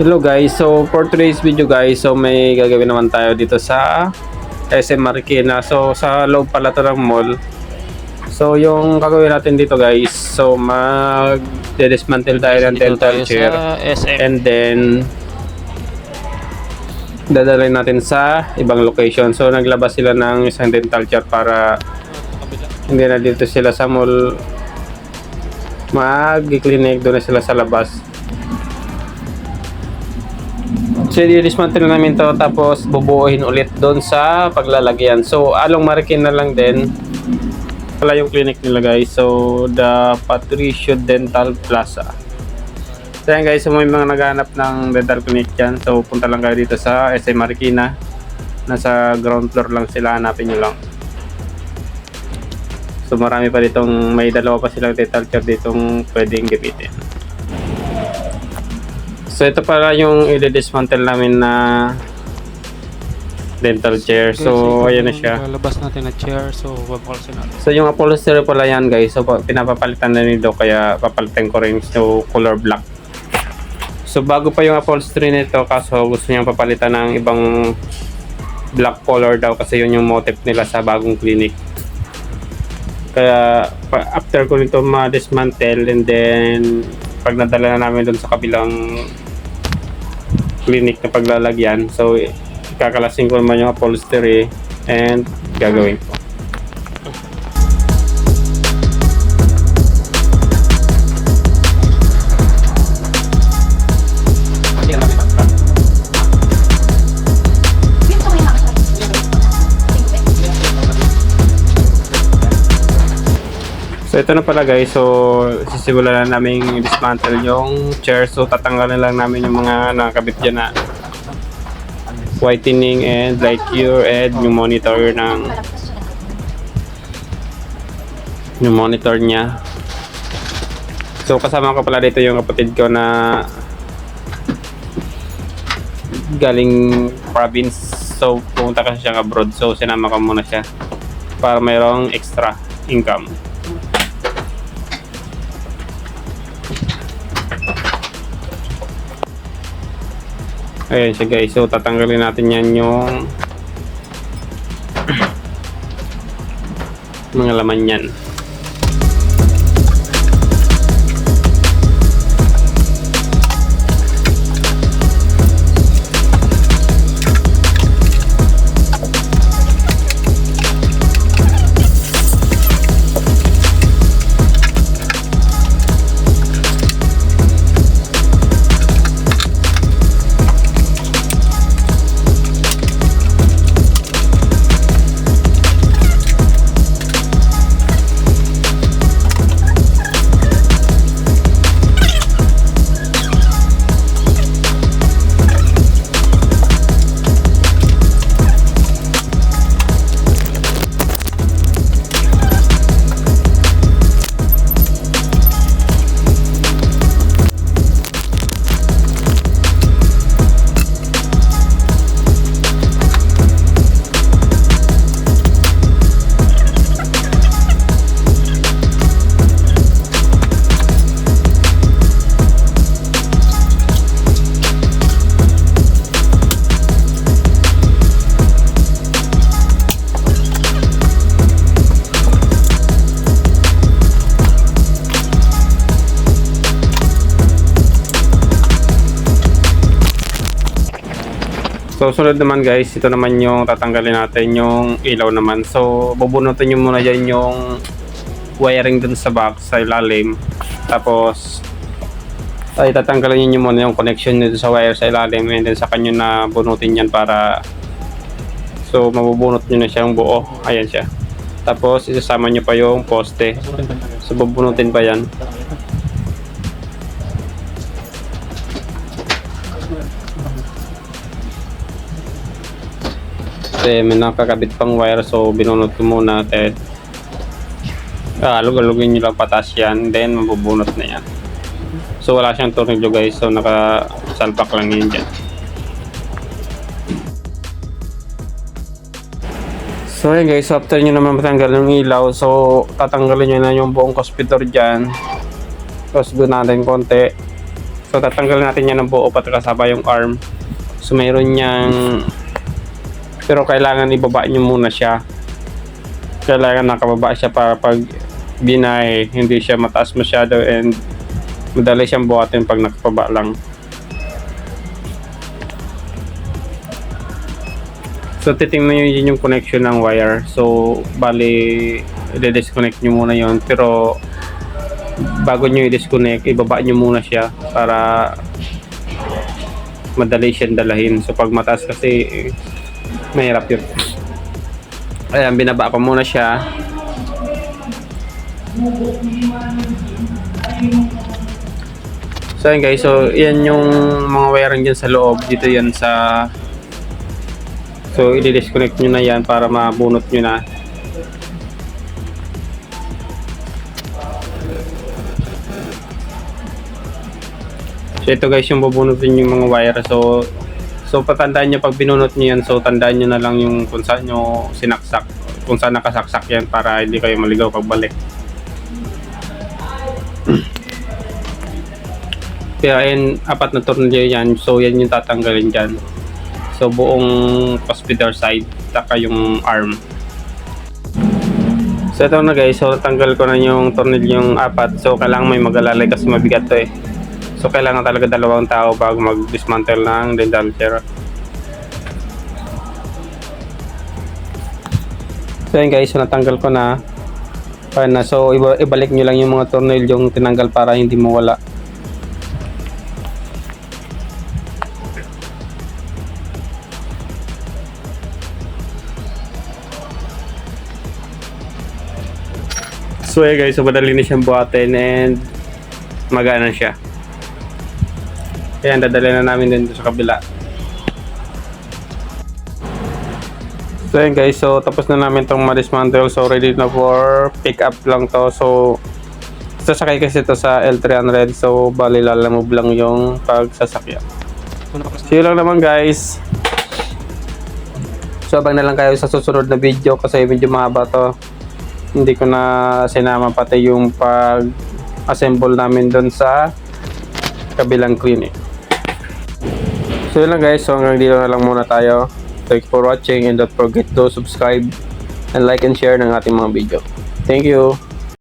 Hello guys, so for today's video guys, so may gagawin naman tayo dito sa SM Marikina. So sa loob pala to ng mall. So yung gagawin natin dito guys, so mag-dismantle tayo ng dental chair and then dadalhin natin sa ibang location. So naglabas sila ng isang dental chair para hindi na dito sila sa mall mag-clinic, doon na sila sa labas. So i-dismantle namin to tapos bubuuhin ulit doon sa paglalagyan. So Along Marikina lang din pala yung clinic nila guys. So the Patricio Dental Plaza. So yan guys, so may mga naghahanap ng dental clinic dyan. So punta lang kayo dito sa SM Marikina. Nasa ground floor lang sila, hanapin nyo lang. So marami pa ditong, may dalawa pa silang dental chair ditong pwedeng gamitin. So ito pala yung i-dismantle namin na dental chair. So ayan na siya. Lalabas natin na chair, so babuksan natin. So yung upholstery pala yan guys. So pinapapalitan na nito kaya papalitan ko rin so color black. So bago pa yung upholstery nito kaso gusto niyang papalitan ng ibang black color daw kasi yun yung motif nila sa bagong clinic. Kaya after ko nito ma-dismantle and then pag nadala na namin doon sa kabilang clinic na paglalagyan, so kakalasin ko naman yung upholstery and gagawin ko. So ito na pala guys, so sisimulan na namin dismantle yung chair. So tatanggalin lang namin yung mga nakakabit dyan na whitening and light cure and yung monitor niya. So kasama ko pala dito yung kapatid ko na galing province. So pumunta kasi siya abroad, so sinama ko muna siya para mayroong extra income. Ayan siya guys, so tatanggalin natin yan yung mga laman yan. So sunod naman guys, ito naman yung tatanggalin natin yung ilaw naman. So bubunutin nyo muna dyan yung wiring dun sa box sa ilalim. Tapos ay tatanggalin nyo muna yung connection nito sa wire sa ilalim and then saka nyo na bunutin yan para so mabubunot nyo na siyang buo. Ayan siya. Tapos isasama nyo pa yung poste. So bubunutin pa yan. Kasi may nakakabit pang wire, so binunot ko muna at lugin nyo lang patas yan, then mabubunot na yan. So wala siyang tornilyo guys, so nakasalpak lang yun dyan. So yun guys, so after nyo naman matanggal yung ilaw, so tatanggalin nyo na yung buong cuspidor dyan. Tapos doon natin konti. So tatanggalin natin yan ng buo pati kasama yung arm. So mayroon niyang, pero kailangan ibaba nyo muna siya. Kailangan nakababa siya para pag binay hindi siya mataas masyado and madali siyang buhatin pag nakababa lang. So titingnan nyo yun yung connection ng wire. So bali i-disconnect nyo muna yon, pero bago nyo i-disconnect, ibaba nyo muna siya para madali siyang dalahin. So pag mataas kasi mahirap yun. Ayan, binaba ko muna siya. So ayan guys, so yan yung mga wiring dyan sa loob. Dito yan sa, so i-disconnect nyo na yan para mabunot nyo na. So ito guys yung bubunutin yung mga wire. So patandaan nyo pag binunot nyo yan, so tandaan nyo na lang yung kung saan nyo sinaksak, kung saan nakasaksak yan para hindi kayo maligaw pagbalik. Pero ayun, 4 na tornilyo yan, so yan yung tatanggalin dyan. So buong paspeeder side, taka yung arm. So ito na guys, so tanggal ko na yung tornilyong 4. So kailangan may mag-alalay kasi mabigat to eh. So kailangan talaga 2 tao bago mag-dismantle ng dendancer. So yun guys, so natanggal ko na. So ibalik nyo lang yung mga tornilyong tinanggal para hindi mawala. So yeah guys, so madali na siyang buhatin and magana siya. Ayan, dadalhin na namin din sa kabila. So ayan guys, so tapos na namin itong ma-dismantle. So ready na for pick up lang to. So sasakay kasi ito sa L300. So bali lalamove lang yung pagsasakyan. So yun lang naman guys. So abang na lang kayo sa susunod na video kasi medyo mahaba to. Hindi ko na sinama pati yung pag-assemble namin doon sa kabilang clinic. So yun lang guys, so hanggang dito na lang muna tayo. Thanks for watching and don't forget to subscribe and like and share ng ating mga video. Thank you!